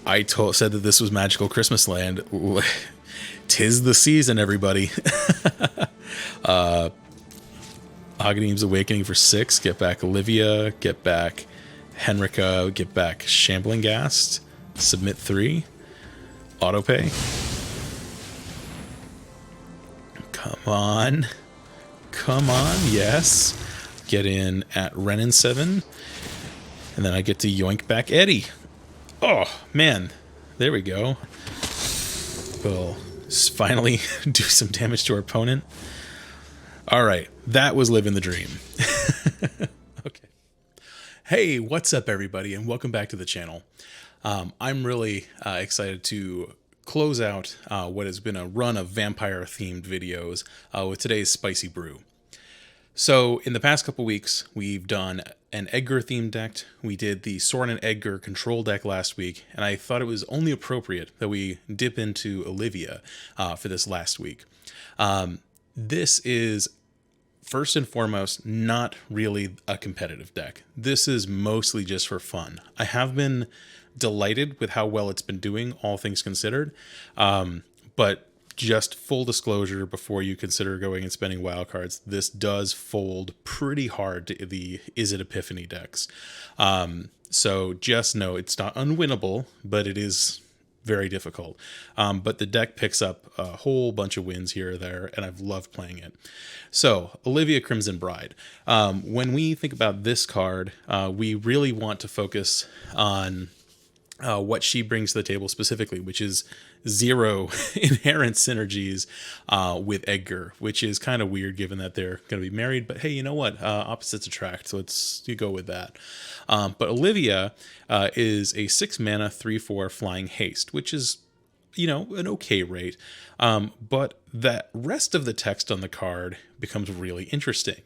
said that this was Magical Christmas Land. Tis the season, everybody. Agadeem's Awakening for 6. Get back Olivia. Get back Henrika. Get back Shambling Ghast. Submit 3. Autopay. Come on. Come on. Yes. Get in at Renin 7. And then I get to yoink back Eddie. Oh, man. There we go. We'll finally do some damage to our opponent. All right. That was living the dream. Okay. Hey, what's up, everybody? And welcome back to the channel. I'm really excited to close out what has been a run of vampire-themed videos with today's Spicy Brew. So in the past couple weeks, we've done an Edgar-themed deck. We did the Soren and Edgar control deck last week, and I thought it was only appropriate that we dip into Olivia for this last week. This is, first and foremost, not really a competitive deck. This is mostly just for fun. I have been delighted with how well it's been doing, all things considered, but just full disclosure before you consider going and spending wildcards, this does fold pretty hard to the Is It Epiphany decks. So just know it's not unwinnable, but it is very difficult. But the deck picks up a whole bunch of wins here or there, and I've loved playing it. So, Olivia Crimson Bride. When we think about this card, we really want to focus on what she brings to the table specifically, which is 0 inherent synergies with Edgar, which is kind of weird given that they're going to be married. But hey, you know what? Opposites attract, so you go with that. But Olivia is a 6 mana 3/4 flying haste, which is, an okay rate. But that rest of the text on the card becomes really interesting.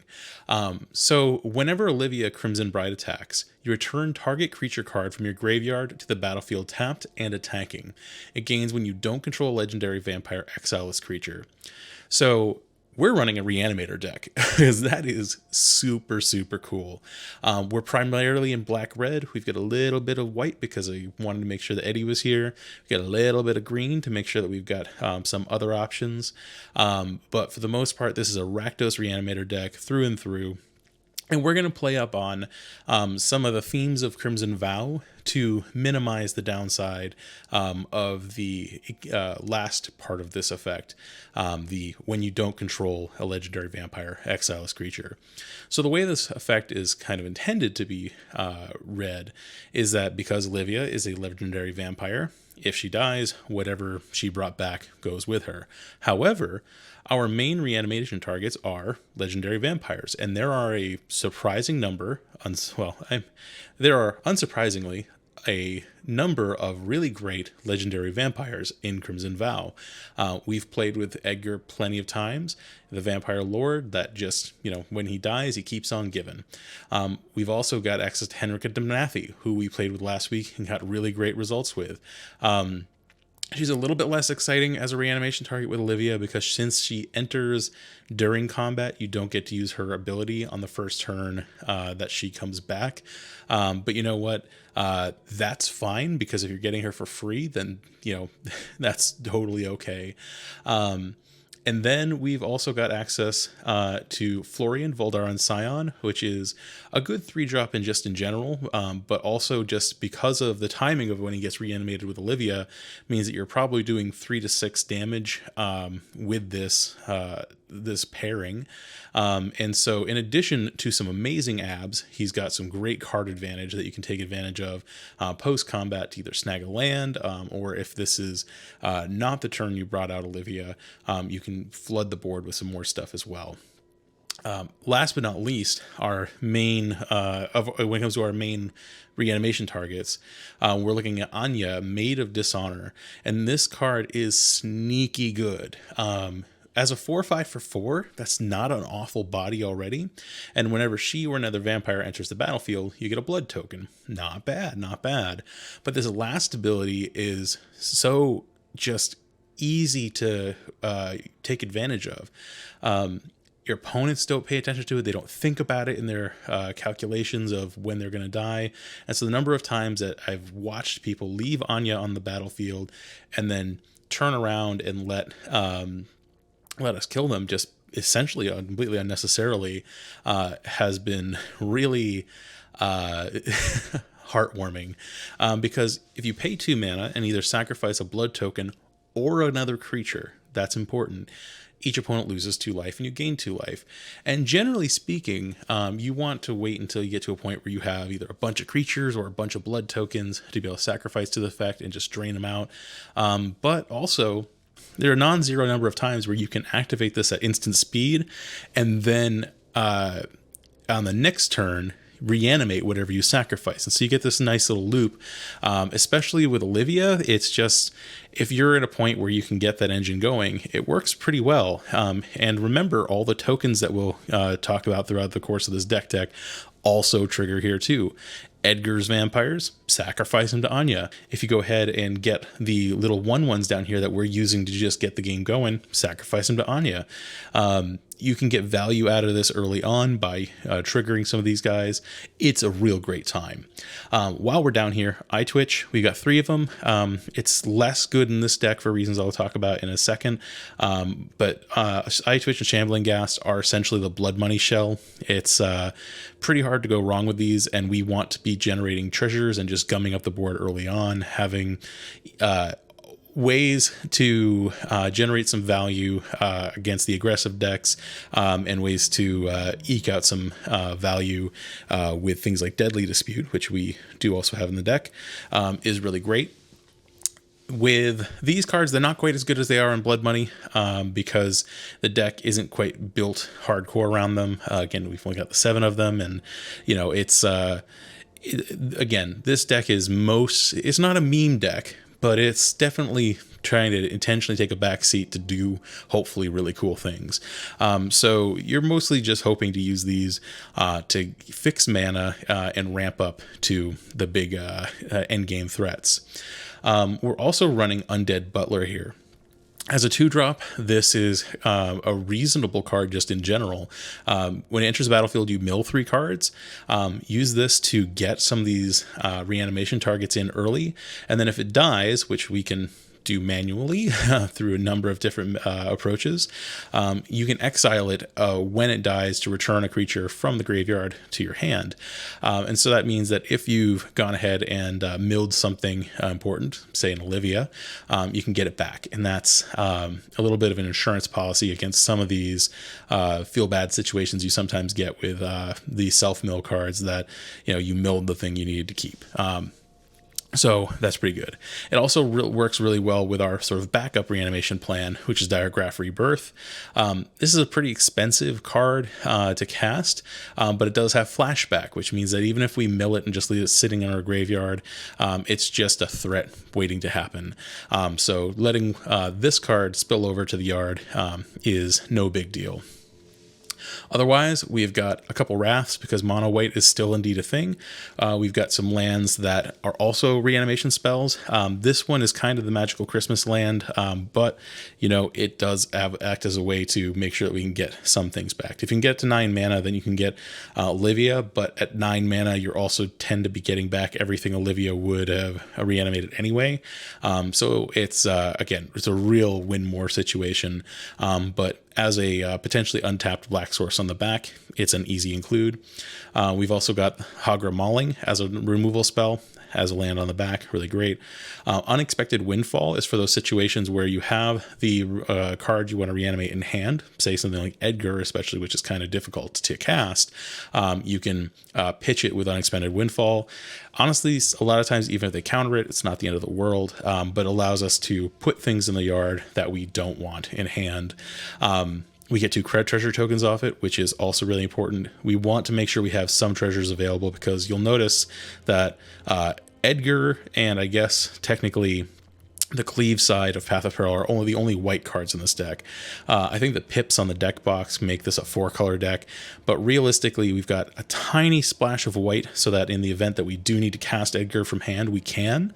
So whenever Olivia Crimson Bride attacks, you return target creature card from your graveyard to the battlefield tapped and attacking. It gains when you don't control a legendary vampire exileless creature. So we're running a Reanimator deck because that is super, super cool. We're primarily in black-red. We've got a little bit of white because I wanted to make sure that Eddie was here. We've got a little bit of green to make sure that we've got some other options. But for the most part, this is a Rakdos Reanimator deck through and through. And we're going to play up on some of the themes of Crimson Vow to minimize the downside of the last part of this effect, the when you don't control a legendary vampire exileless creature. So the way this effect is kind of intended to be read is that because Olivia is a legendary vampire, if she dies, whatever she brought back goes with her. However, our main reanimation targets are legendary vampires, and there are a surprising number, there are unsurprisingly a number of really great legendary vampires in Crimson Vow. We've played with Edgar plenty of times, the Vampire Lord that just, when he dies, he keeps on giving. We've also got access to Henrika Domnathi, who we played with last week and got really great results with. She's a little bit less exciting as a reanimation target with Olivia because since she enters during combat, you don't get to use her ability on the first turn that she comes back. But you know what? That's fine because if you're getting her for free, then, that's totally okay. And then we've also got access to Florian, Voldaren Scion, which is a good 3-drop in general, but also just because of the timing of when he gets reanimated with Olivia means that you're probably doing 3 to 6 damage with this pairing. And so in addition to some amazing abs, he's got some great card advantage that you can take advantage of post-combat to either snag a land, or if this is not the turn you brought out Olivia, you can flood the board with some more stuff as well. Last but not least, our main when it comes to our main reanimation targets, we're looking at Anje, Maid of Dishonor, and this card is sneaky good. As a 4/5 for 4, that's not an awful body already. And whenever she or another vampire enters the battlefield, you get a blood token. Not bad, not bad. But this last ability is so just easy to take advantage of. your opponents don't pay attention to it. They don't think about it in their calculations of when they're going to die. And so the number of times that I've watched people leave Anje on the battlefield and then turn around and let us kill them just essentially completely unnecessarily has been really heartwarming, because if you pay 2 mana and either sacrifice a blood token or another creature, that's important, each opponent loses 2 life and you gain 2 life. And generally speaking, you want to wait until you get to a point where you have either a bunch of creatures or a bunch of blood tokens to be able to sacrifice to the effect and just drain them out. But also, there are a non-zero number of times where you can activate this at instant speed and then on the next turn reanimate whatever you sacrifice. And so you get this nice little loop, especially with Olivia. It's just, if you're at a point where you can get that engine going, it works pretty well. And remember, all the tokens that we'll talk about throughout the course of this deck also trigger here too. Edgar's vampires, sacrifice them to Anje. If you go ahead and get the little 1/1s down here that we're using to just get the game going, sacrifice them to Anje. You can get value out of this early on by triggering some of these guys. It's a real great time. While we're down here, Eyetwitch, we got 3 of them. It's less good in this deck for reasons I'll talk about in a second. But Eyetwitch and Shambling Ghast are essentially the blood money shell. It's pretty hard to go wrong with these, and we want to be generating treasures and just gumming up the board early on, having ways to generate some value against the aggressive decks, and ways to eke out some value with things like Deadly Dispute, which we do also have in the deck, is really great. With these cards, they're not quite as good as they are in Blood Money, because the deck isn't quite built hardcore around them. Again, we've only got the 7 of them, and it's again, this deck is it's not a meme deck, but it's definitely trying to intentionally take a back seat to do hopefully really cool things. So you're mostly just hoping to use these to fix mana and ramp up to the big end game threats. We're also running Undead Butler here. As a 2-drop, this is a reasonable card just in general. When it enters the battlefield, you mill 3 cards. Use this to get some of these reanimation targets in early. And then if it dies, which we can do manually through a number of different approaches, you can exile it when it dies to return a creature from the graveyard to your hand. And so that means that if you've gone ahead and milled something important, say an Olivia, you can get it back. And that's a little bit of an insurance policy against some of these feel bad situations you sometimes get with the self-mill cards that, you milled the thing you needed to keep. So that's pretty good. It also works really well with our sort of backup reanimation plan, which is Diregraf Rebirth. This is a pretty expensive card to cast, but it does have flashback, which means that even if we mill it and just leave it sitting in our graveyard, it's just a threat waiting to happen. So letting this card spill over to the yard is no big deal. Otherwise, we've got a couple wraths because mono white is still indeed a thing. We've got some lands that are also reanimation spells. This one is kind of the magical Christmas land, but it does act as a way to make sure that we can get some things back. If you can get to 9 mana, then you can get Olivia, but at 9 mana, you also tend to be getting back everything Olivia would have reanimated anyway. So it's, again, it's a real win more situation, but as a potentially untapped black source on the back, it's an easy include. We've also got Hagra Mauling as a removal spell, as a land on the back, really great. Unexpected Windfall is for those situations where you have the card you want to reanimate in hand, say something like Edgar especially, which is kind of difficult to cast. You can pitch it with Unexpected Windfall. Honestly, a lot of times, even if they counter it, it's not the end of the world, but allows us to put things in the yard that we don't want in hand. We get 2 treasure tokens off it, which is also really important. We want to make sure we have some treasures available because you'll notice that Edgar and I guess technically the Cleave side of Path of Peril are the only white cards in this deck. I think the pips on the deck box make this a 4-color deck, but realistically we've got a tiny splash of white so that in the event that we do need to cast Edgar from hand, we can.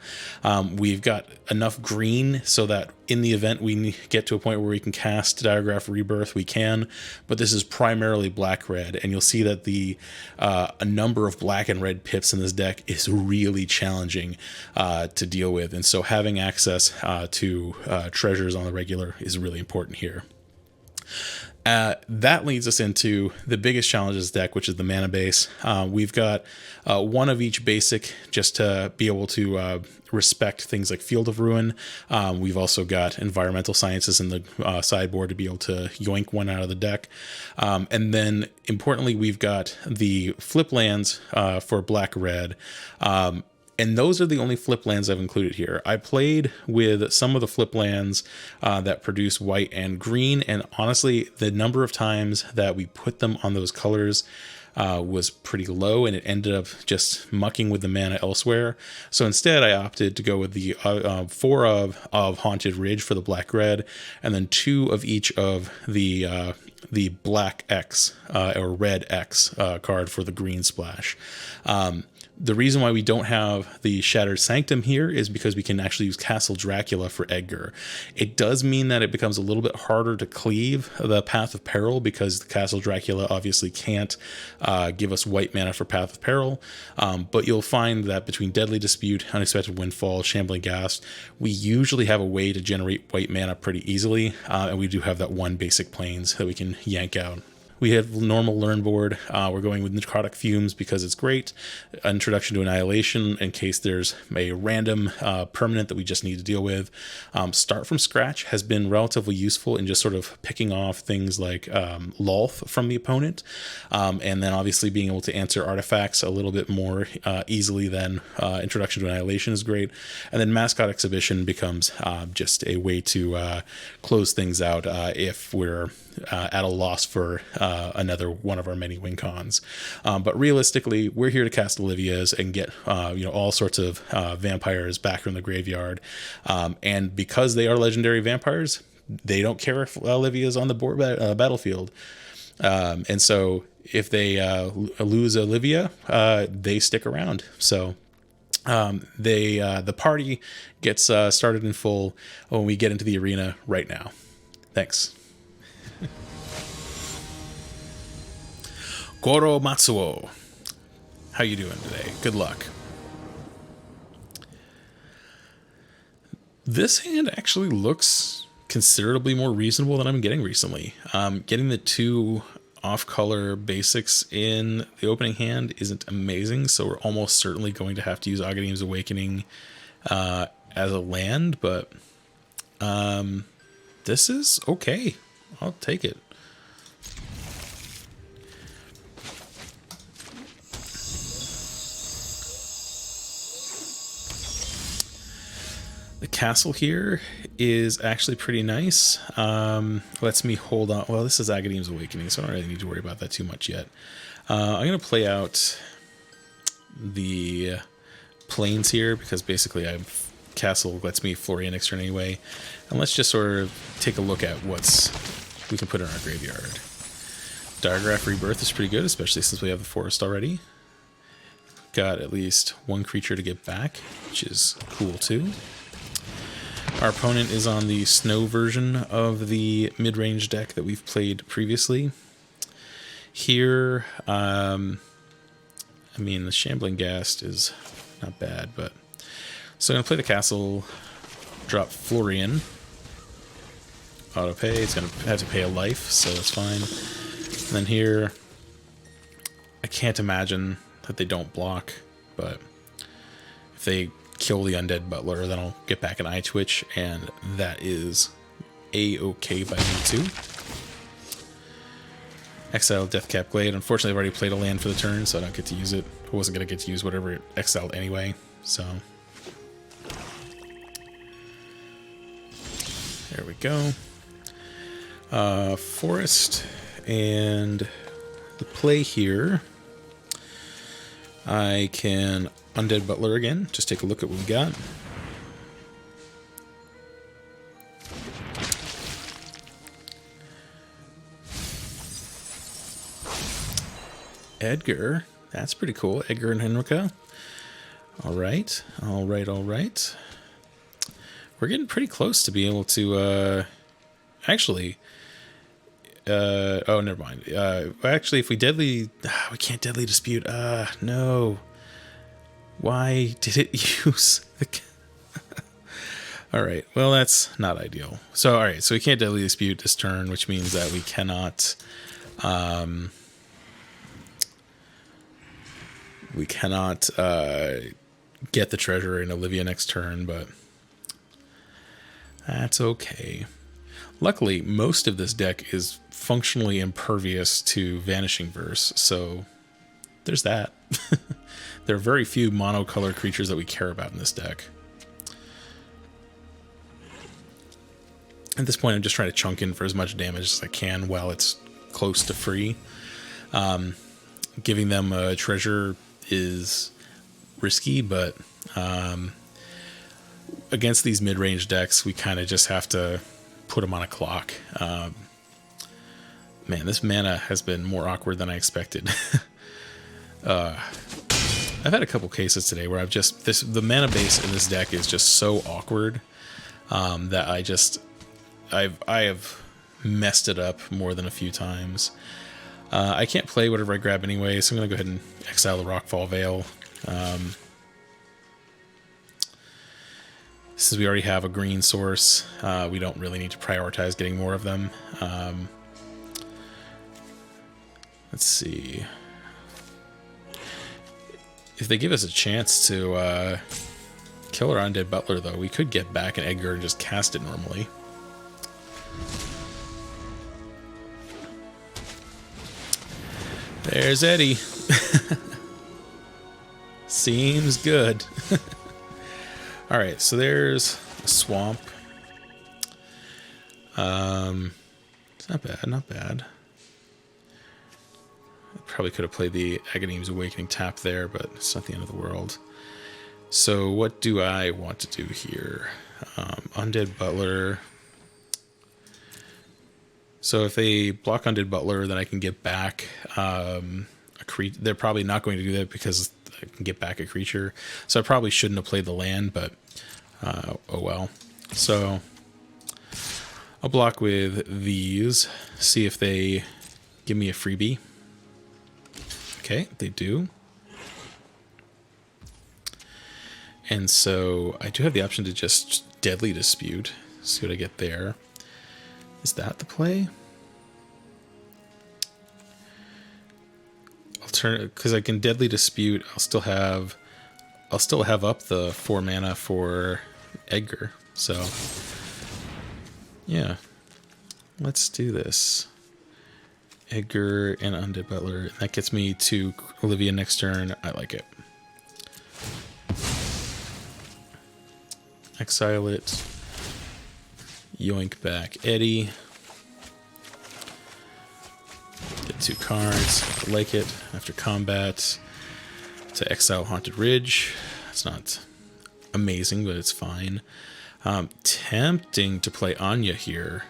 We've got enough green so that in the event we get to a point where we can cast Diregraf Rebirth, we can, but this is primarily black-red, and you'll see that the a number of black and red pips in this deck is really challenging to deal with, and so having access to treasures on the regular is really important here. That leads us into the biggest challenge of this deck, which is the mana base. We've got one of each basic just to be able to respect things like Field of Ruin. We've also got Environmental Sciences in the sideboard to be able to yoink one out of the deck. And then, importantly, we've got the flip lands for black-red. And those are the only flip lands I've included here. I played with some of the flip lands that produce white and green, and honestly, the number of times that we put them on those colors was pretty low, and it ended up just mucking with the mana elsewhere. So instead, I opted to go with the 4 of Haunted Ridge for the black-red, and then 2 of each of the black X or red X card for the green splash. The reason why we don't have the Shattered Sanctum here is because we can actually use Castle Dracula for Edgar. It does mean that it becomes a little bit harder to cleave the Path of Peril, because the Castle Dracula obviously can't give us white mana for Path of Peril, but you'll find that between Deadly Dispute, Unexpected Windfall, Shambling Ghast, we usually have a way to generate white mana pretty easily, and we do have that one basic plains that we can yank out. We have normal learn board. We're going with Necrotic Fumes because it's great. Introduction to Annihilation in case there's a random permanent that we just need to deal with. Start from scratch has been relatively useful in just sort of picking off things like Lolth from the opponent. And then obviously being able to answer artifacts a little bit more easily than Introduction to Annihilation is great. And then Mascot Exhibition becomes just a way to close things out if we're at a loss for another one of our many win cons. But realistically, we're here to cast Olivia's and get all sorts of vampires back from the graveyard. And because they are legendary vampires, they don't care if Olivia's on the board battlefield. And so if they lose Olivia, they stick around. So the party gets started in full when we get into the arena right now. Thanks. Goro Matsuo, how you doing today? Good luck. This hand actually looks considerably more reasonable than I've been getting recently. Getting the 2 off-color basics in the opening hand isn't amazing, so we're almost certainly going to have to use Agadeem's Awakening as a land, but this is okay. I'll take it. The castle here is actually pretty nice. Lets me hold on. Well, this is Agadeem's Awakening, so I don't really need to worry about that too much yet. I'm going to play out the plains here because basically castle lets me Florian next turn anyway. And let's just sort of take a look at what's we can put in our graveyard. Diregraf Rebirth is pretty good, especially since we have the forest already. Got at least 1 creature to get back, which is cool too. Our opponent is on the snow version of the mid-range deck that we've played previously. Here, I mean, the Shambling Ghast is not bad, but... So I'm going to play the castle, drop Florian. Auto pay, it's going to have to pay a life, so that's fine. And then here, I can't imagine that they don't block, but if they kill the Undead Butler, then I'll get back an Eyetwitch, and that is a-okay by me too. Exile Deathcap Glade. Unfortunately, I've already played a land for the turn, so I don't get to use it. I wasn't going to get to use whatever it exiled anyway, so... There we go. Forest, and the play here, I can Undead Butler again, just take a look at what we got. Edgar, that's pretty cool. Edgar and Henrika. Alright, alright, alright. we're getting pretty close to being able to actually. Oh, never mind. Actually, if we deadly, we can't deadly dispute. No. Why did it use the... All right. Well, that's not ideal. So, all right. So we can't deadly dispute this turn, which means that we cannot... we cannot get the treasure in Olivia next turn, but that's okay. Luckily, most of this deck is functionally impervious to Vanishing Verse, so there's that. There are very few monocolor creatures that we care about in this deck. At this point, I'm just trying to chunk in for as much damage as I can while it's close to free. Giving them a treasure is risky, but against these mid-range decks, we kind of just have to put them on a clock. Man, this mana has been more awkward than I expected. I've had a couple cases today where I've just... the mana base in this deck is just so awkward that I have messed it up more than a few times. I can't play whatever I grab anyway, so I'm going to go ahead and exile the Rockfall Vale. Since we already have a green source, we don't really need to prioritize getting more of them. Let's see. If they give us a chance to kill our Undead Butler, though, we could get back an Edgar and just cast it normally. There's Eddie. Seems good. Alright, so there's a swamp. It's not bad, not bad. I probably could have played the Agadeem's Awakening tap there, but it's not the end of the world. So what do I want to do here? Undead Butler. So if they block Undead Butler, then I can get back a creature. They're probably not going to do that because I can get back a creature. So I probably shouldn't have played the land, but oh well. So I'll block with these, see if they give me a freebie. Okay, they do. And so I do have the option to just Deadly Dispute. See what I get there. Is that the play? I'll turn it because I can Deadly Dispute. I'll still have up the 4 mana for Edgar. So yeah, let's do this. Edgar and Undead Butler. That gets me to Olivia next turn. I like it. Exile it. Yoink back Eddie. Get 2 cards. I like it. After combat, to exile Haunted Ridge. It's not amazing, but it's fine. Tempting to play Anje here.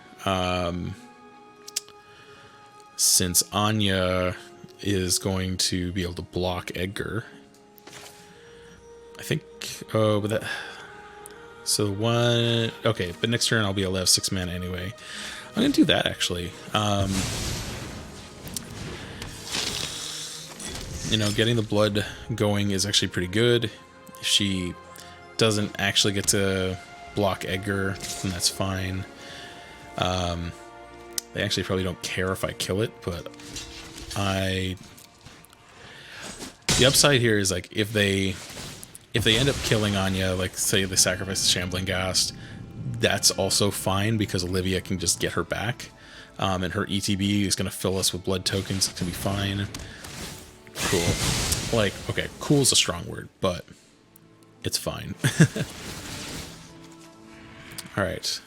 Since Anje is going to be able to block Edgar. I think... Oh, but that... So one... Okay, but next turn I'll be able to have 6 mana anyway. I'm going to do that, actually. You know, getting the blood going is actually pretty good. If she doesn't actually get to block Edgar, then that's fine. They actually probably don't care if I kill it, but the upside here is, like, if they end up killing Anje, like, say they sacrifice the Shambling Ghast, that's also fine because Olivia can just get her back. And her ETB is going to fill us with blood tokens. It's going to be fine. Cool. Like, okay, cool is a strong word, but it's fine. Alright.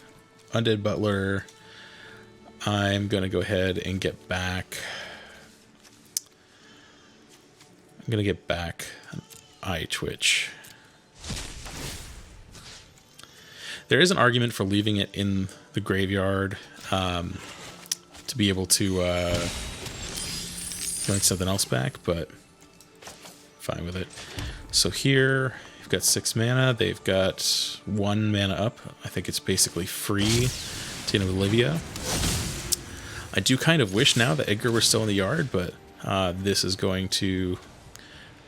Undead Butler. I'm going to go ahead and get back... I'm going to get back an Eyetwitch. There is an argument for leaving it in the graveyard to be able to get something else back, but fine with it. So here, We've got 6 mana. They've got 1 mana up. I think it's basically free to get with Olivia. I do kind of wish now that Edgar were still in the yard, but this is going to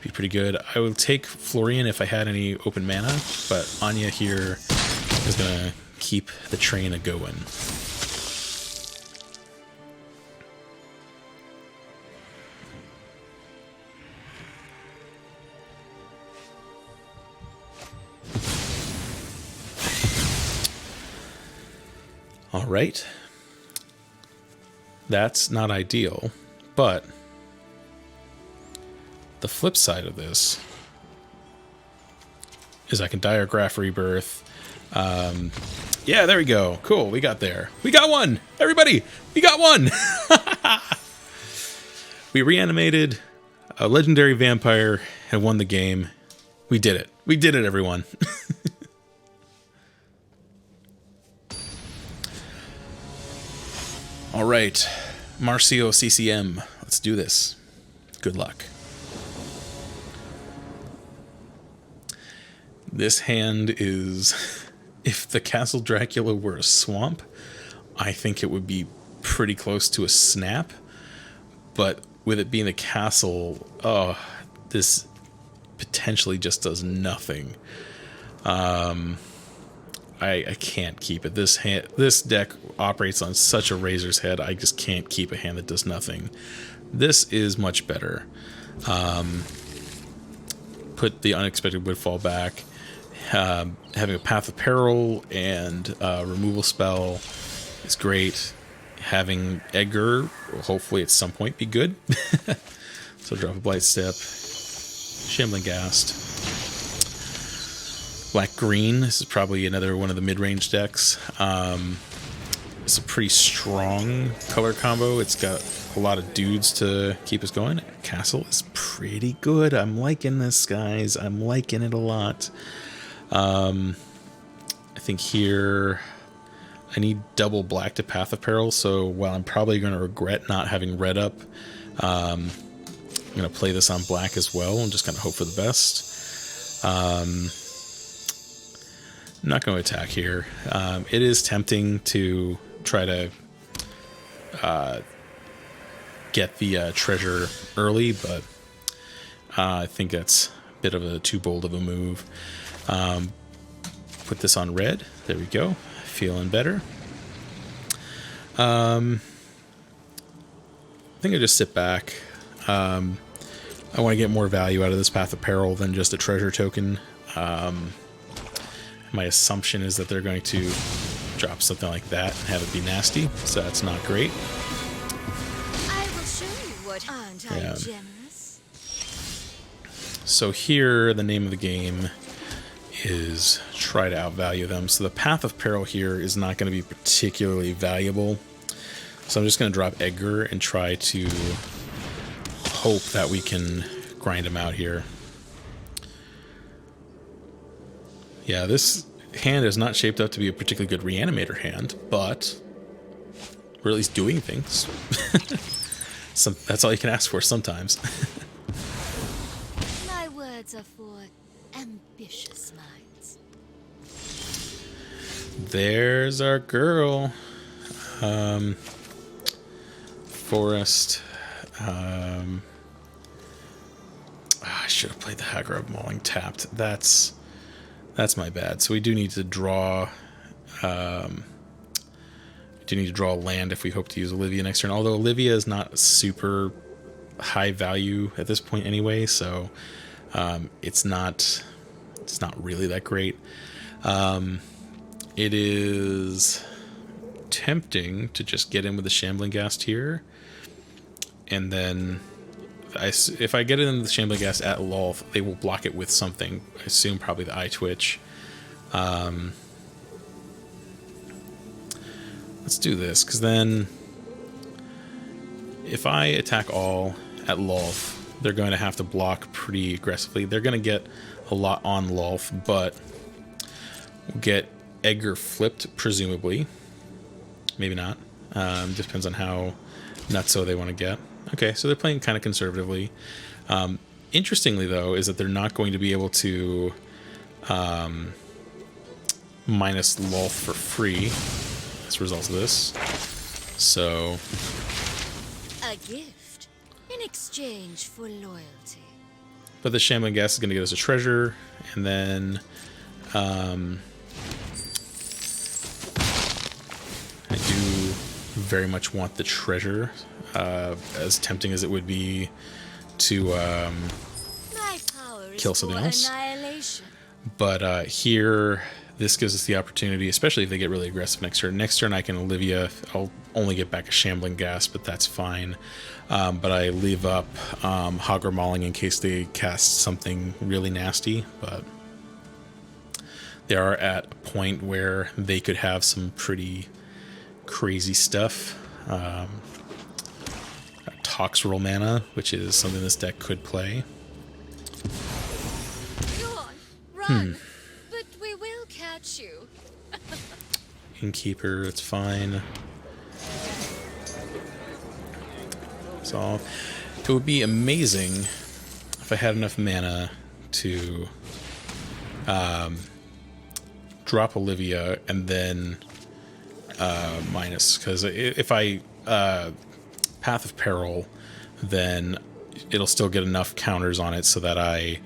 be pretty good. I would take Florian if I had any open mana, but Anje here is going to keep the train a-going. All right. That's not ideal, but the flip side of this is I can Diregraf Rebirth. Yeah, there we go. Cool, we got there. We got one! Everybody! We got one! We reanimated a legendary vampire and won the game. We did it. We did it, everyone. All right, Marcio CCM. Let's do this. Good luck. This hand is, if the Castle Dracula were a swamp, I think it would be pretty close to a snap. But with it being a castle, oh, this potentially just does nothing. I can't keep it. This deck operates on such a razor's head. I just can't keep a hand that does nothing. This is much better. Put the Unexpected Windfall back. Having a Path of Peril and removal spell is great. Having Edgar will hopefully at some point be good. So drop a Blightstep, Shambling Ghast. Black-green, this is probably another one of the mid-range decks. It's a pretty strong color combo. It's got a lot of dudes to keep us going. Castle is pretty good. I'm liking this, guys. I'm liking it a lot. I think here I need double black to Path of Peril, so while I'm probably going to regret not having red up, I'm going to play this on black as well and just kind of hope for the best. I'm not going to attack here. It is tempting to try to get the treasure early, but I think that's a bit of a too bold of a move. Put this on red. There we go. Feeling better. I think I just sit back. I want to get more value out of this Path of Peril than just a treasure token. My assumption is that they're going to drop something like that and have it be nasty, so that's not great. I will show you what. Aren't I generous? So here, the name of the game is try to outvalue them. So the Path of Peril here is not going to be particularly valuable. So I'm just going to drop Edgar and try to hope that we can grind him out here. Yeah, this hand is not shaped up to be a particularly good Reanimator hand, but we're at least doing things. That's all you can ask for sometimes. My words are for ambitious minds. There's our girl. Forest. I should have played the Hagra Mauling tapped. That's my bad. So we do need to draw. Land if we hope to use Olivia next turn. Although Olivia is not super high value at this point anyway, so it's not really that great. It is tempting to just get in with the Shambling Ghast here, and then if I get it in the Shambling Ghast at Lolth, they will block it with something. I assume probably the Eyetwitch. Let's do this, because then if I attack all at Lolth, they're going to have to block pretty aggressively. They're going to get a lot on Lolth, but we'll get Edgar flipped, presumably. Maybe not. Just depends on how nutso they want to get. Okay, so they're playing kind of conservatively. Interestingly, though, is that they're not going to be able to minus Lolth for free as a result of this. So A gift in exchange for loyalty. but the Shambling Ghast is going to get us a treasure, and then I do very much want the treasure, as tempting as it would be to My power is kill something for else. annihilation. But here, this gives us the opportunity, especially if they get really aggressive next turn. Next turn I can Olivia. I'll only get back a Shambling Ghast, but that's fine. But I leave up Hagra Mauling in case they cast something really nasty. But they are at a point where they could have some pretty crazy stuff. Tox roll mana, which is something this deck could play. Go on, run. But we will catch you. Innkeeper, it's fine. So it would be amazing if I had enough mana to drop Olivia and then minus, because if I Path of Peril, then it'll still get enough counters on it so that I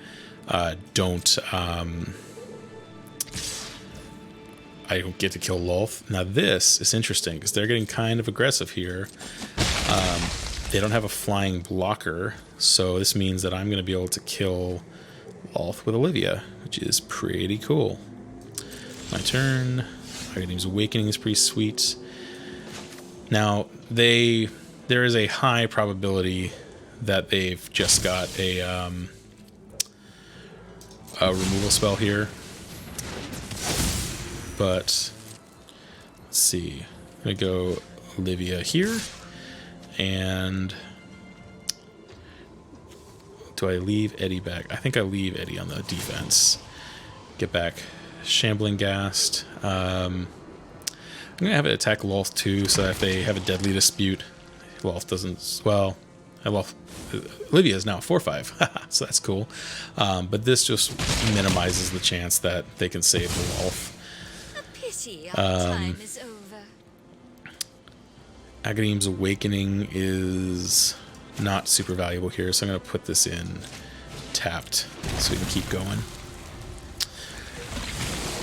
don't get to kill Lolth. Now this is interesting because they're getting kind of aggressive here. They don't have a flying blocker, so this means that I'm going to be able to kill Lolth with Olivia, which is pretty cool. My turn. Agadeem's Awakening is pretty sweet. Now, there is a high probability that they've just got a removal spell here. But let's see. I'm gonna go Olivia here, and do I leave Eddie back? I think I leave Eddie on the defense. Get back Shambling Ghast. I'm gonna have it attack Lolth too, so that if they have a deadly dispute, Lolth doesn't. Well, Olivia is now 4/5, so that's cool. But this just minimizes the chance that they can save the Lolth. Pity our time is over. Agadeem's Awakening is not super valuable here, so I'm going to put this in tapped so we can keep going.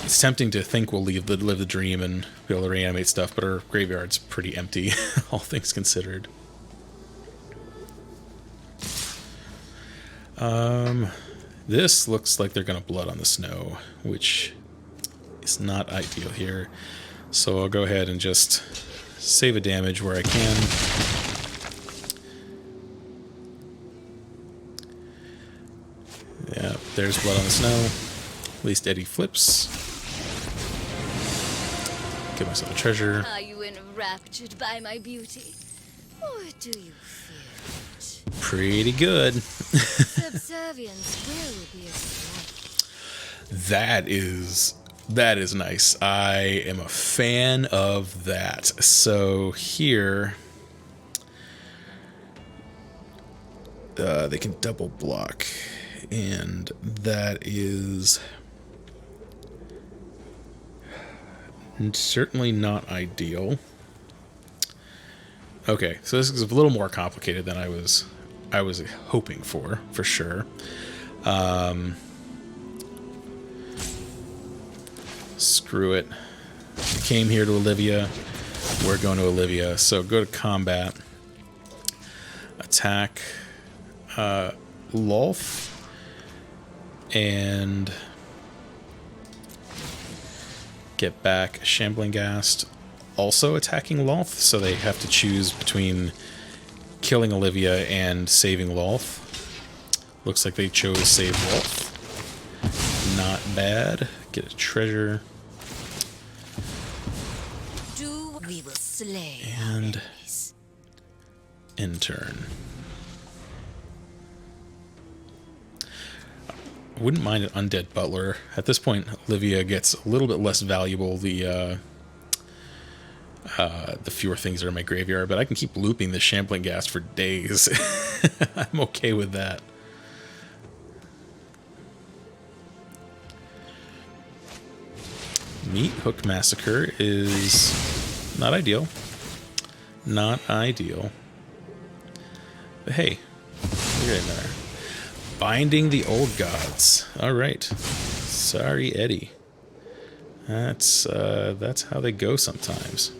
It's tempting to think we'll live the dream and be able to reanimate stuff, but our graveyard's pretty empty, all things considered. This looks like they're going to Blood on the Snow, which is not ideal here. So I'll go ahead and just save a damage where I can. Yeah, there's Blood on the Snow. At least Eddie flips. Get myself a treasure. Are you enraptured by my beauty? Or do you fear it? Pretty good. Subservience will be a threat. That is nice. I am a fan of that. So here, they can double block, and that is certainly not ideal. Okay, so this is a little more complicated than I was hoping for sure. Screw it. We came here to Olivia. We're going to Olivia. So go to combat. Attack Lolth. And get back Shambling Ghast. Also attacking Lolth. So they have to choose between killing Olivia and saving Lolth. Looks like they chose save Lolth. Not bad. Get a treasure. We will slay And our enemies. end turn. I wouldn't mind an Undead Butler. At this point, Olivia gets a little bit less valuable the fewer things that are in my graveyard, but I can keep looping the Shambling Ghast for days. I'm okay with that. Meat Hook Massacre is not ideal. Not ideal. But hey, we're getting there. Binding the Old Gods. Alright. Sorry, Eddie. That's how they go sometimes.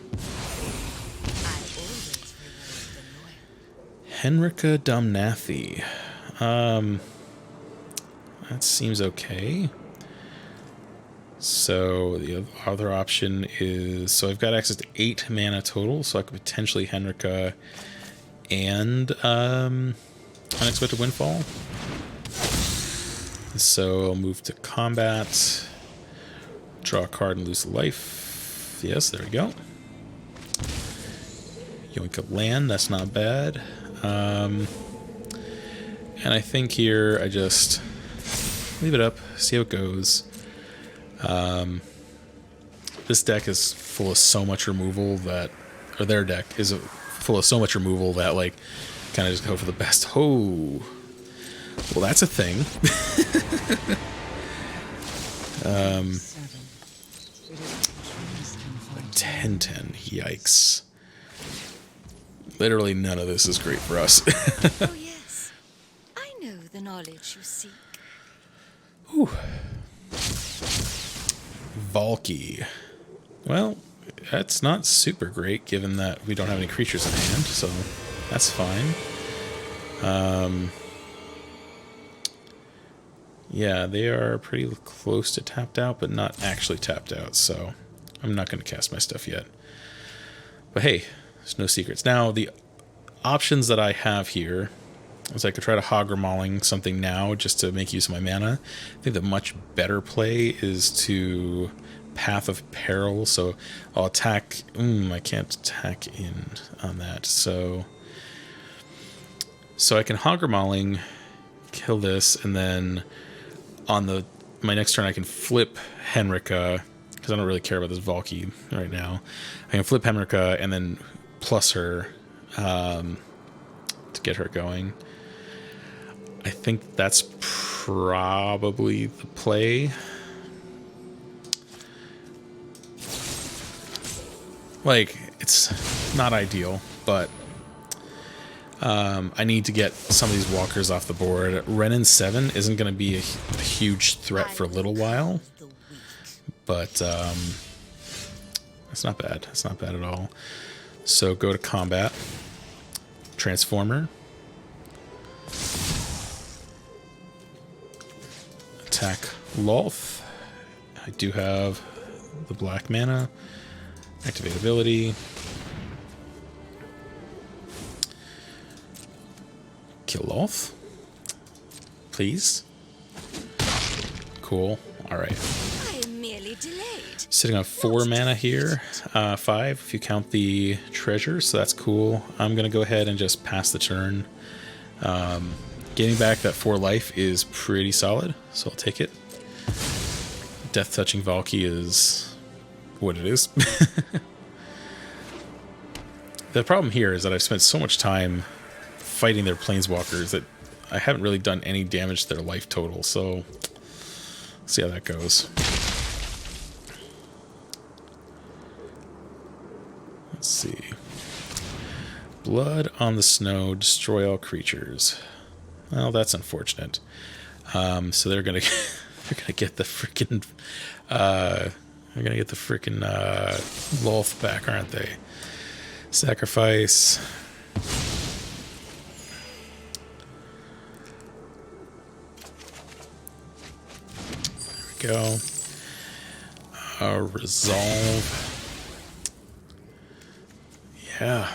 Henrika Domnathi. That seems okay. So the other option is, so I've got access to 8 mana total, so I could potentially Henrika and Unexpected Windfall. So I'll move to combat, draw a card and lose a life. Yes, there we go. Yoink up land, that's not bad. And I think here I just leave it up, see how it goes. This deck is full of so much removal that, or their deck is full of so much removal that, like, kind of just go for the best. Oh, well, that's a thing. 10-10, yikes. Literally none of this is great for us. Oh yes, I know the knowledge you seek. Ooh. Valky. Well, that's not super great given that we don't have any creatures in hand, so that's fine. Yeah, they are pretty close to tapped out, but not actually tapped out, so I'm not going to cast my stuff yet. But hey, there's no secrets. Now, the options that I have here is I could try to Hagra Mauling something now just to make use of my mana. I think the much better play is to Path of Peril, so I'll attack. I can't attack in on that, so I can Hagra Mauling, kill this, and then on my next turn I can flip Henrika, because I don't really care about this Valky right now. I can flip Henrika and then plus her to get her going. I think that's probably the play. Like, it's not ideal, but I need to get some of these walkers off the board. Renin 7 isn't going to be a huge threat for a little while, but it's not bad. It's not bad at all. So go to combat. Transformer. Attack Lolth. I do have the black mana. Activate ability. Kill Lolth. Please. Cool. Alright. I am merely delayed. Sitting on 4 mana here. 5 if you count the treasure, so that's cool. I'm going to go ahead and just pass the turn. Getting back that 4 life is pretty solid, so I'll take it. Death Touching Valky is what it is. The problem here is that I've spent so much time fighting their planeswalkers that I haven't really done any damage to their life total, so let's see how that goes. Let's see. Blood on the Snow, destroy all creatures. Well, that's unfortunate. So they're gonna get the freaking Lolth back, aren't they? Sacrifice. There we go. Resolve. Yeah.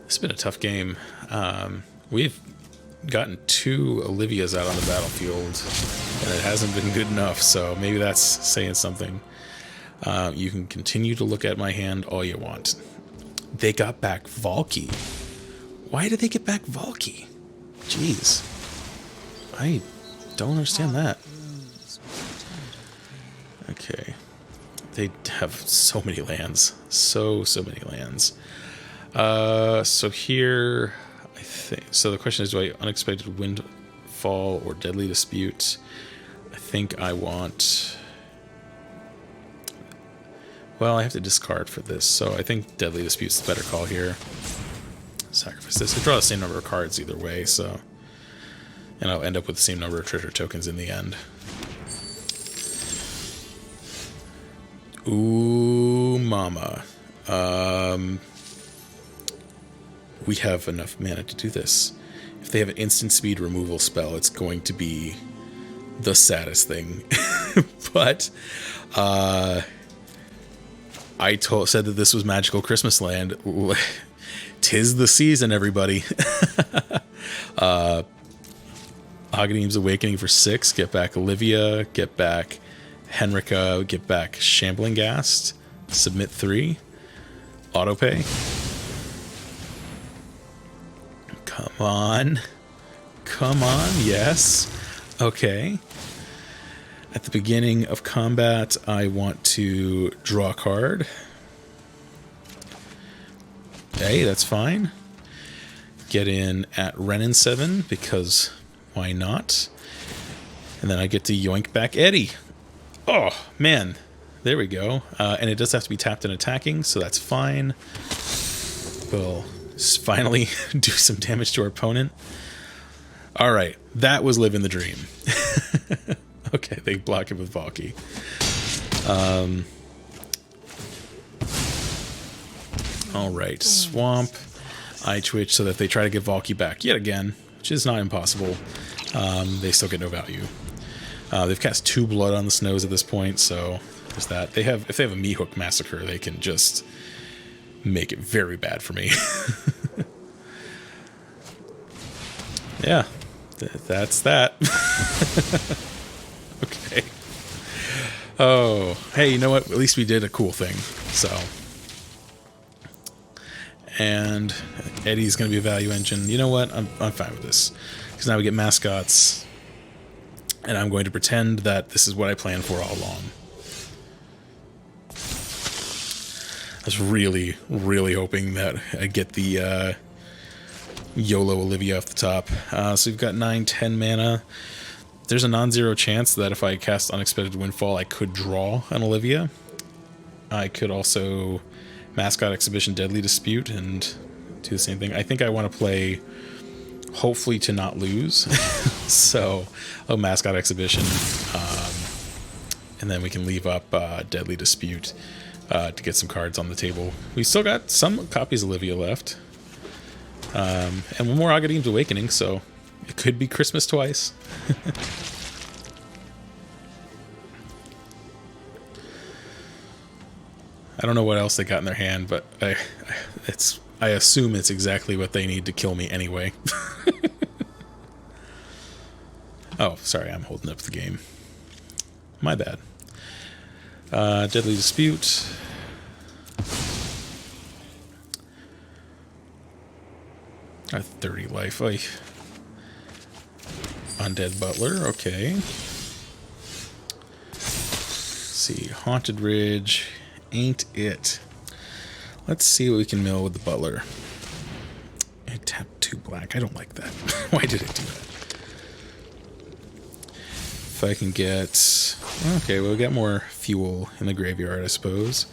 It's been a tough game. We've gotten 2 Olivias out on the battlefield, and it hasn't been good enough, so maybe that's saying something. You can continue to look at my hand all you want. They got back Valky. Why did they get back Valky? Jeez. I don't understand that. Okay. They have so many lands. So many lands. So here, I think... So the question is, do I Unexpected Windfall or Deadly Dispute? I I think I want... Well, I have to discard for this, so I think Deadly Dispute's the better call here. Sacrifice this. I draw the same number of cards either way, so... And I'll end up with the same number of treasure tokens in the end. Ooh, mama. We have enough mana to do this. If they have an instant speed removal spell, it's going to be the saddest thing. But said that this was Magical Christmas Land. 'Tis the season, everybody. Agadeem's Awakening for 6. Get back Olivia. Get back Henrika. Get back Shambling Ghast. Submit 3. Autopay. Come on. Come on. Yes. Okay. At the beginning of combat, I want to draw a card. Okay, that's fine. Get in at Renin 7 because why not? And then I get to yoink back Eddie. Oh, man. There we go. And it does have to be tapped and attacking, so that's fine. We'll finally do some damage to our opponent. All right. That was living the dream. Okay, they block it with Valky. All right. Swamp. Eyetwitch so that they try to get Valky back yet again, which is not impossible. They still get no value. They've cast 2 blood on the snows at this point, so there's that. If they have a Meat Hook Massacre, they can just make it very bad for me. Yeah, that's that. Okay. Oh, hey, you know what? At least we did a cool thing. So, and Eddie's going to be a value engine. You know what? I'm fine with this because now we get mascots, and I'm going to pretend that this is what I planned for all along. I was really, really hoping that I'd get the YOLO Olivia off the top. So we've got 9, 10 mana. There's a non-zero chance that if I cast Unexpected Windfall, I could draw an Olivia. I could also Mascot Exhibition Deadly Dispute and do the same thing. I think I want to play hopefully to not lose. So, Mascot Exhibition. And then we can leave up Deadly Dispute to get some cards on the table. We still got some copies of Olivia left. And one more Agadeem's Awakening, so it could be Christmas twice. I don't know what else they got in their hand, but I assume it's exactly what they need to kill me anyway. Oh, sorry, I'm holding up the game. My bad. Deadly Dispute. A 30 life. Oy. Undead Butler, okay. Let's see, Haunted Ridge ain't it. Let's see what we can mill with the Butler. I tapped 2 black. I don't like that. Why did it do that? If I can get... Okay, well, we got more fuel in the graveyard, I suppose.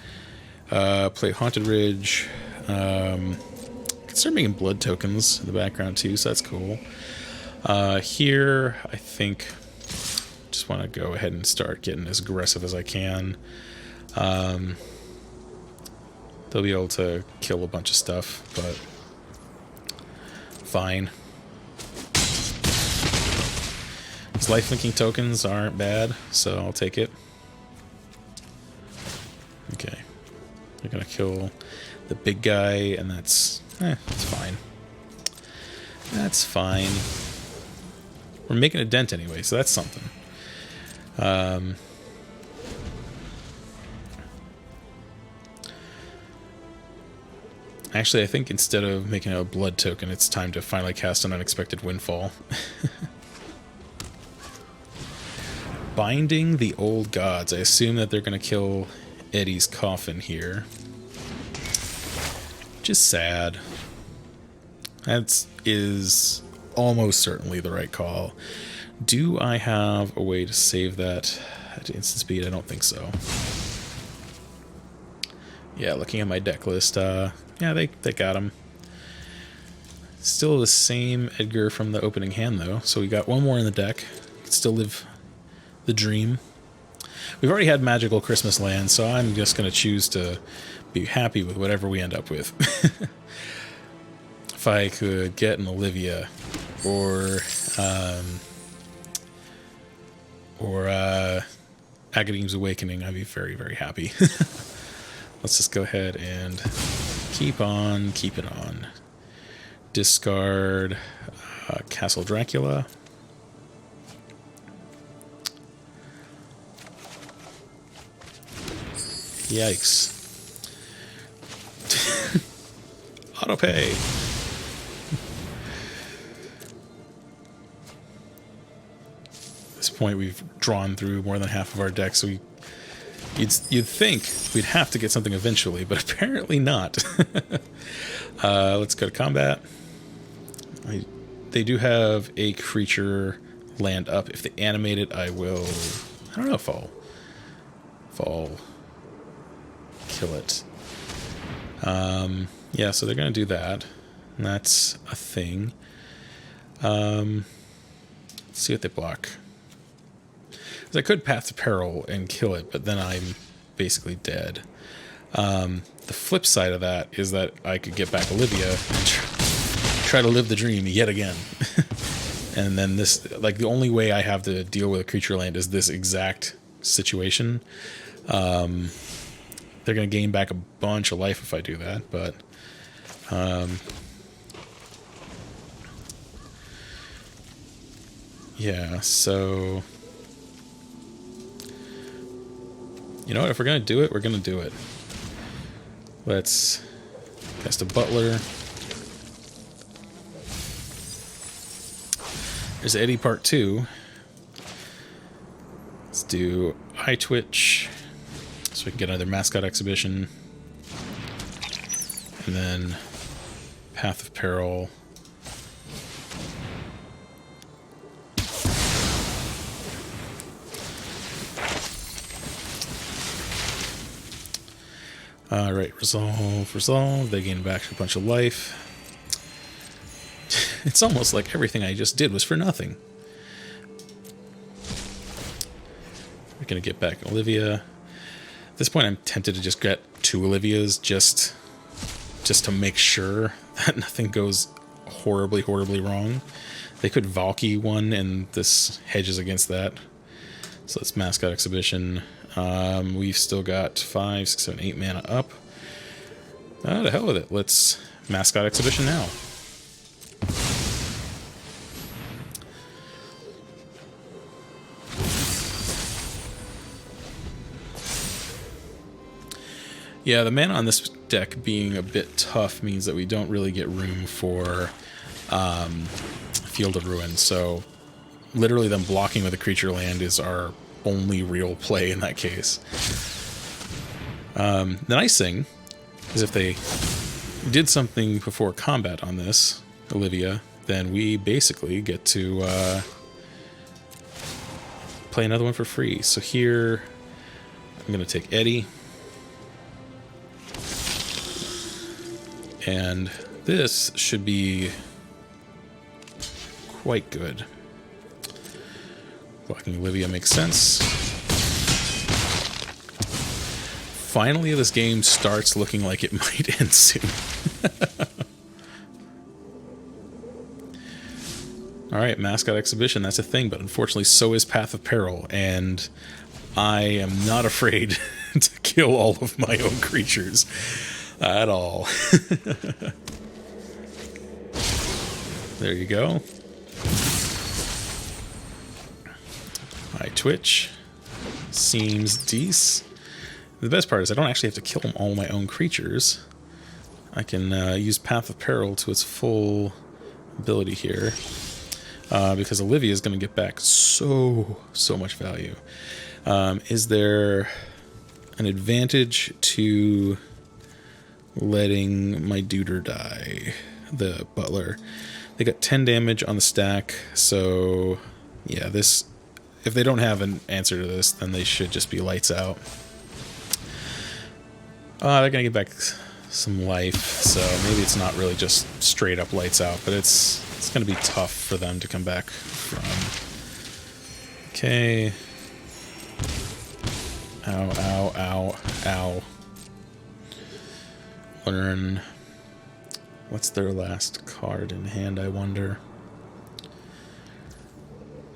Play Haunted Ridge. Start making blood tokens in the background too, so that's cool. Here, I think just want to go ahead and start getting as aggressive as I can. They'll be able to kill a bunch of stuff, but fine. These lifelinking tokens aren't bad, so I'll take it. Okay. They're gonna kill the big guy, and that's fine. That's fine. We're making a dent anyway, so that's something. Actually, I think instead of making a blood token, it's time to finally cast an Unexpected Windfall. Binding the Old Gods. I assume that they're going to kill Eddie's coffin here. Just sad. That is almost certainly the right call. Do I have a way to save that at instant speed? I don't think so. Yeah, looking at my deck list, yeah, they got him. Still the same Edgar from the opening hand, though, so we got one more in the deck. Can still live the dream. We've already had Magical Christmas Land, so I'm just going to choose to be happy with whatever we end up with. If I could get an Olivia or Agadeem's Awakening, I'd be very, very happy. Let's just go ahead and keep on keeping on. Discard Castle Dracula. Yikes. Autopay. At this point, we've drawn through more than half of our deck, so you'd think we'd have to get something eventually, but apparently not. Let's go to combat. They do have a creature land up. If they animate it, I will... I don't know if I'll kill it. Yeah, so they're going to do that. And that's a thing. Let's see what they block. I could Path of Peril and kill it, but then I'm basically dead. The flip side of that is that I could get back Olivia and try to live the dream yet again. And then this, like, the only way I have to deal with a creature land is this exact situation. They're going to gain back a bunch of life if I do that, but... yeah, so... You know what? If we're going to do it, we're going to do it. Let's cast a Butler. There's Eddie Part 2. Let's do Eyetwitch, so we can get another mascot exhibition. And then Path of Peril. Alright, resolve. They gain back a bunch of life. It's almost like everything I just did was for nothing. We're going to get back Olivia. At this point, I'm tempted to just get 2 Olivias just to make sure that nothing goes horribly, horribly wrong. They could Valky one, and this hedges against that. So let's Mascot Exhibition. We've still got 5, 6, 7, 8 mana up. The hell with it. Let's Mascot Exhibition now. Yeah, the mana on this deck being a bit tough means that we don't really get room for Field of Ruin. So literally them blocking with a creature land is our only real play in that case. The nice thing is if they did something before combat on this, Olivia, then we basically get to play another one for free. So here, I'm going to take Eddie. And this should be quite good. Blocking Olivia makes sense. Finally, this game starts looking like it might end soon. Alright, Mascot Exhibition, that's a thing, but unfortunately so is Path of Peril, and I am not afraid to kill all of my own creatures at all. There you go. Eyetwitch seems decent. The best part is I don't actually have to kill all my own creatures. I can use Path of Peril to its full ability here, because Olivia is going to get back so much value. Is there an advantage to letting my duder die, the Butler? They got 10 damage on the stack, so Yeah, this... If they don't have an answer to this, then they should just be lights out. They're going to get back some life, so maybe it's not really just straight up lights out, but it's going to be tough for them to come back from. Okay. Ow, ow, ow, ow. Learn. What's their last card in hand, I wonder?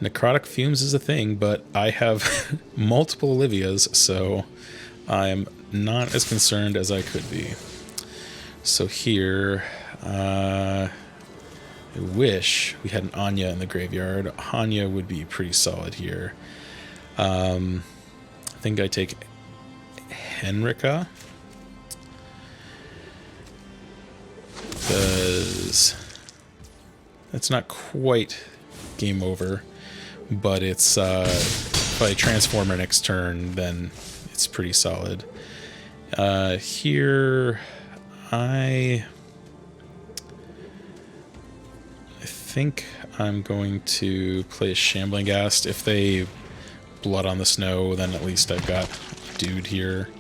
Necrotic Fumes is a thing, but I have multiple Olivias, so I'm not as concerned as I could be. So here, I wish we had an Anje in the graveyard. Anje would be pretty solid here. I think I take Henrika, because that's not quite game over, but it's if I transform her next turn, then it's pretty solid. Here, I think I'm going to play a Shambling Ghast. If they Blood on the Snow, then at least I've got a dude here.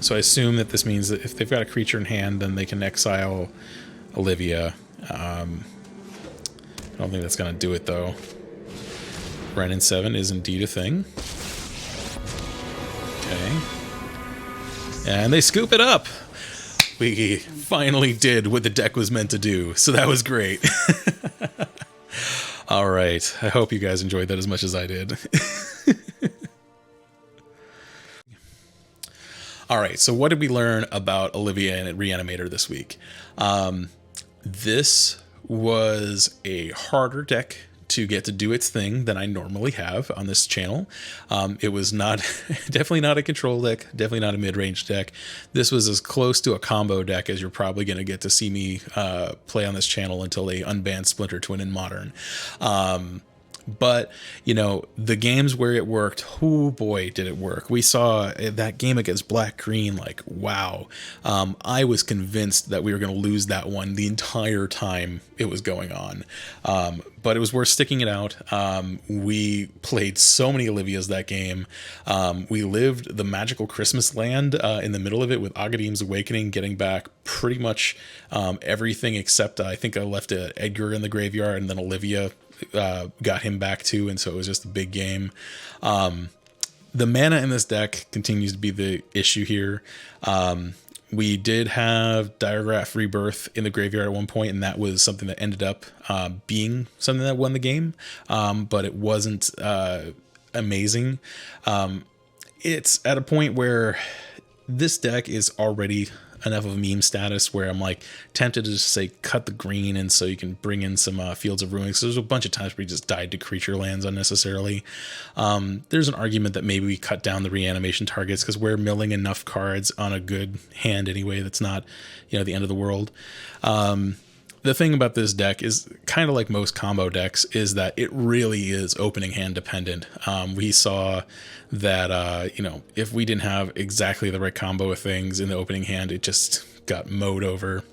So I assume that this means that if they've got a creature in hand, then they can exile Olivia. I don't think that's going to do it, though. Renin 7 is indeed a thing. Okay. And they scoop it up! We finally did what the deck was meant to do, so that was great. Alright, I hope you guys enjoyed that as much as I did. Alright, so what did we learn about Olivia and Reanimator this week? This was a harder deck to get to do its thing than I normally have on this channel. It was not, definitely not a control deck, definitely not a mid-range deck. This was as close to a combo deck as you're probably going to get to see me play on this channel until they unban Splinter Twin in Modern. But, you know, the games where it worked, oh boy, did it work. We saw that game against Black Green, like, wow. I was convinced that we were going to lose that one the entire time it was going on. But it was worth sticking it out. We played so many Olivias that game. We lived the magical Christmas land in the middle of it with Agadeem's Awakening, getting back pretty much everything except I think I left Edgar in the graveyard, and then Olivia got him back too, and so it was just a big game. The mana in this deck continues to be the issue here. We did have Diregraf Rebirth in the graveyard at one point, and that was something that ended up being something that won the game, but it wasn't amazing. It's at a point where this deck is already enough of a meme status where I'm like tempted to just say cut the green, and so you can bring in some Fields of Ruin. So there's a bunch of times where we just died to creature lands unnecessarily. There's an argument that maybe we cut down the reanimation targets because we're milling enough cards on a good hand anyway. That's not, you know, the end of the world. The thing about this deck is kind of like most combo decks is that it really is opening hand dependent. We saw that, you know, if we didn't have exactly the right combo of things in the opening hand, it just got mowed over.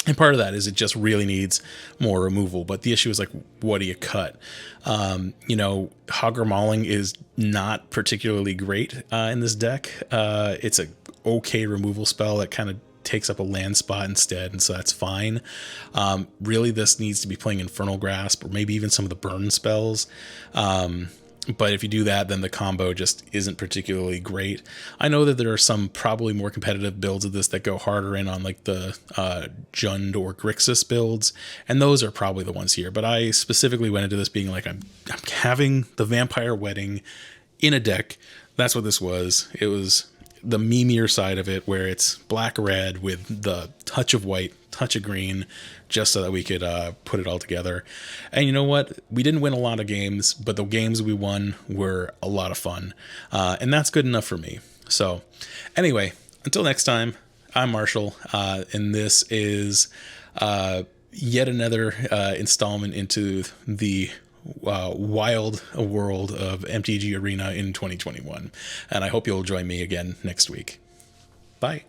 And part of that is it just really needs more removal. But the issue is like, what do you cut? You know, Hagra Mauling is not particularly great in this deck. It's a okay removal spell that kind of takes up a land spot instead, and so that's fine. Really, this needs to be playing Infernal Grasp or maybe even some of the burn spells. But if you do that, then the combo just isn't particularly great. I know that there are some probably more competitive builds of this that go harder in on like the Jund or Grixis builds, and those are probably the ones here. But I specifically went into this being like, I'm having the Vampire Wedding in a deck. That's what this was. It was the memeier side of it, where it's black-red with the touch of white, touch of green, just so that we could put it all together. And you know what? We didn't win a lot of games, but the games we won were a lot of fun. And that's good enough for me. So anyway, until next time, I'm Marshall, and this is yet another installment into the wild world of MTG Arena in 2021. And I hope you'll join me again next week. Bye.